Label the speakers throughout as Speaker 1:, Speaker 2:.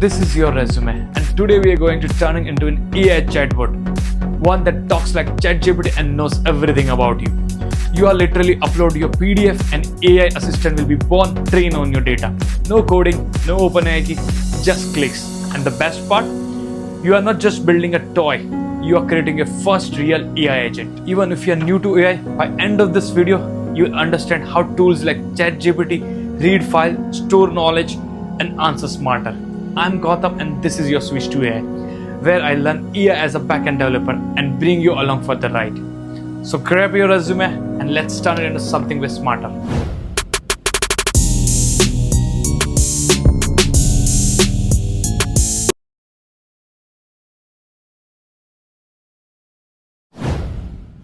Speaker 1: This is your resume, and today we are going to turn it into an AI chatbot, one that talks like ChatGPT and knows everything about you. You are literally upload your PDF and AI assistant will be born trained on your data. No coding, no OpenAI key, just clicks. And the best part, you are not just building a toy, you are creating your first real AI agent. Even if you are new to AI, by end of this video, you will understand how tools like ChatGPT read file, store knowledge, and answer smarter. I'm Gautam, and this is your Switch to AI, where I learn AI as a backend developer and bring you along for the ride. So grab your resume and let's turn it into something way smarter.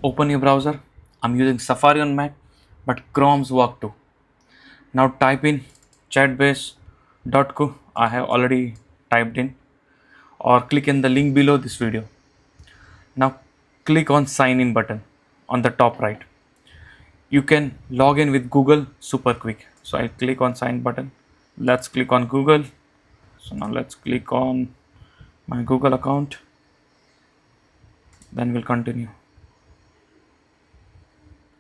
Speaker 1: Open your browser. I'm using Safari on Mac, but Chrome's work too. Now type in chatbase.co. I have already typed in, or click in the link below this video. Now click on sign in button on the top right. You can log in with Google super quick. So I'll click on sign button. Let's click on Google. So now let's click on my Google account. Then we'll continue.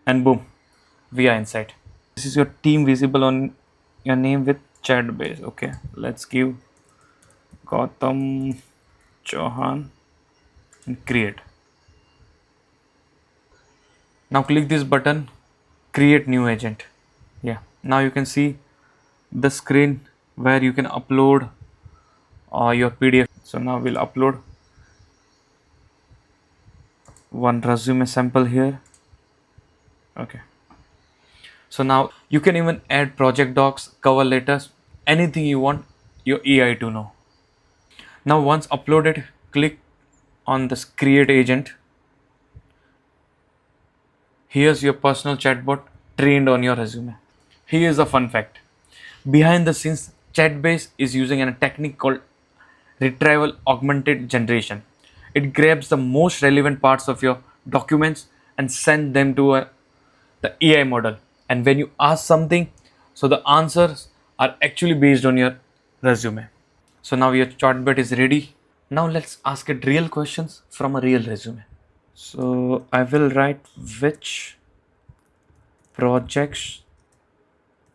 Speaker 1: And boom, we are inside. This is your team visible on your name with Chatbase. Okay, let's give Gautam Chauhan and create. Now click this button, create new agent. Yeah, now you can see the screen where you can upload your PDF. So now we'll upload one resume sample here. Okay. So now you can even add project docs, cover letters, anything you want your AI to know. Now once uploaded, click on this create agent. Here's your personal chatbot trained on your resume. Here's a fun fact. Behind the scenes, Chatbase is using a technique called Retrieval-Augmented Generation. It grabs the most relevant parts of your documents and sends them to the AI model. And when you ask something, so the answers are actually based on your resume. So now your chatbot is ready. Now let's ask it real questions from a real resume. So I will write which projects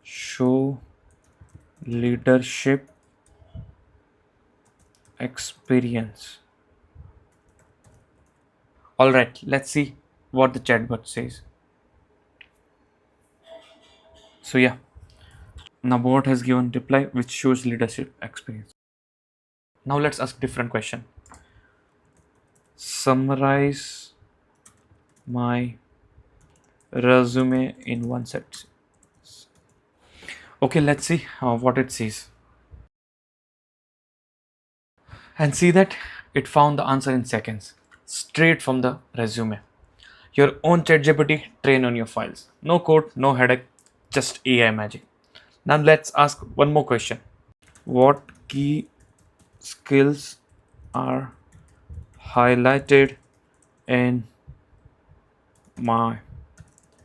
Speaker 1: show leadership experience. All right, let's see what the chatbot says. So yeah, now bot has given reply which shows leadership experience. Now let's ask different question. Summarize my resume in one sentence. Okay, let's see what it says. And see that it found the answer in seconds, straight from the resume. Your own ChatGPT train on your files. No code, no headache, just AI magic. Now let's ask one more question. What key skills are highlighted in my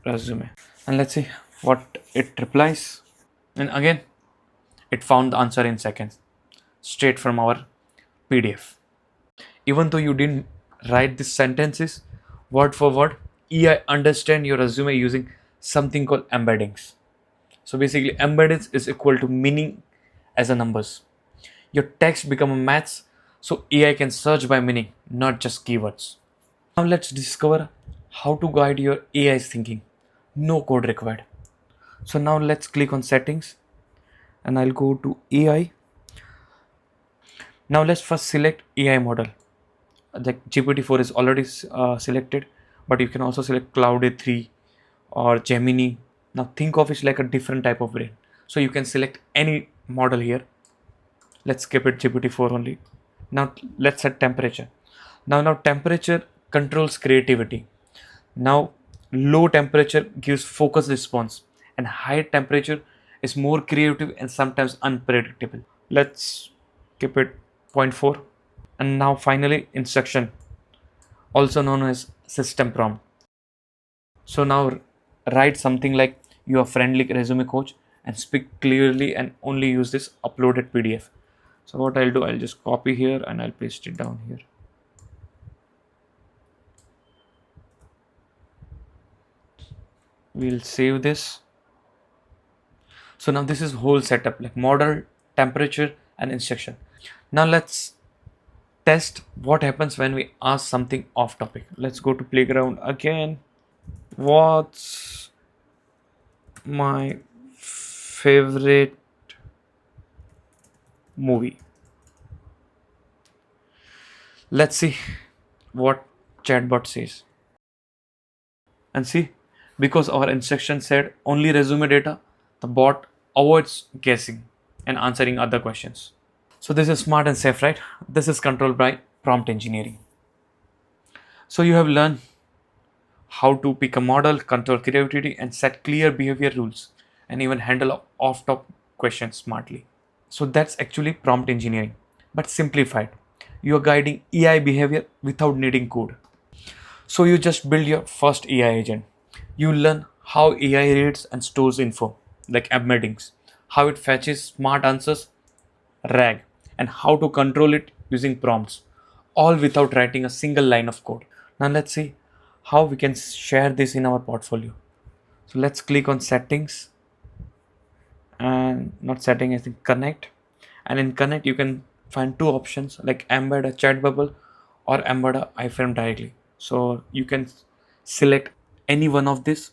Speaker 1: resume? And let's see what it replies. And again, it found the answer in seconds, straight from our PDF. Even though you didn't write these sentences word for word, AI understand your resume using something called embeddings. So basically, embeddings is equal to meaning as a numbers. Your text become a maths, so AI can search by meaning, not just keywords. Now let's discover how to guide your AI's thinking. No code required. So now let's click on settings, and I'll go to AI. Now let's first select AI model. The GPT-4 is already selected, but you can also select Cloud A3 or Gemini. Now think of it like a different type of brain. So you can select any model here. Let's keep it GPT-4 only. Now let's set temperature. Now temperature controls creativity. Now low temperature gives focused response, and high temperature is more creative and sometimes unpredictable. Let's keep it 0.4. And now finally instruction, also known as system prompt. So now write something like you are friendly resume coach and speak clearly and only use this uploaded PDF. So what I'll do, I'll just copy here and I'll paste it down here. We'll save this. So now this is whole setup like model, temperature and instruction. Now let's test what happens when we ask something off topic. Let's go to playground again. What's my favorite movie? Let's see what chatbot says. And see, because our instruction said only resume data, the bot avoids guessing and answering other questions. So this is smart and safe, right? This is controlled by prompt engineering. So you have learned how to pick a model, control creativity, and set clear behavior rules, and even handle off-top questions smartly. So that's actually prompt engineering, but simplified. You're guiding AI behavior without needing code. So you just build your first AI agent. You learn how AI reads and stores info, like embeddings, how it fetches smart answers, RAG, and how to control it using prompts, all without writing a single line of code. Now let's see how we can share this in our portfolio. So let's click on settings and not setting, I think connect. And in connect, you can find two options like embed a chat bubble or embed a iframe directly. So you can select any one of this.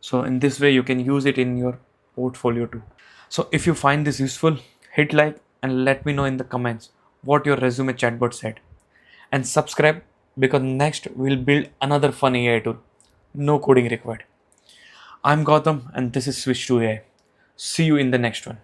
Speaker 1: So in this way, you can use it in your portfolio too. So if you find this useful, hit like and let me know in the comments what your resume chatbot said. And subscribe because next we'll build another fun AI tool. No coding required. I'm Gautam and this is Switch to AI. See you in the next one.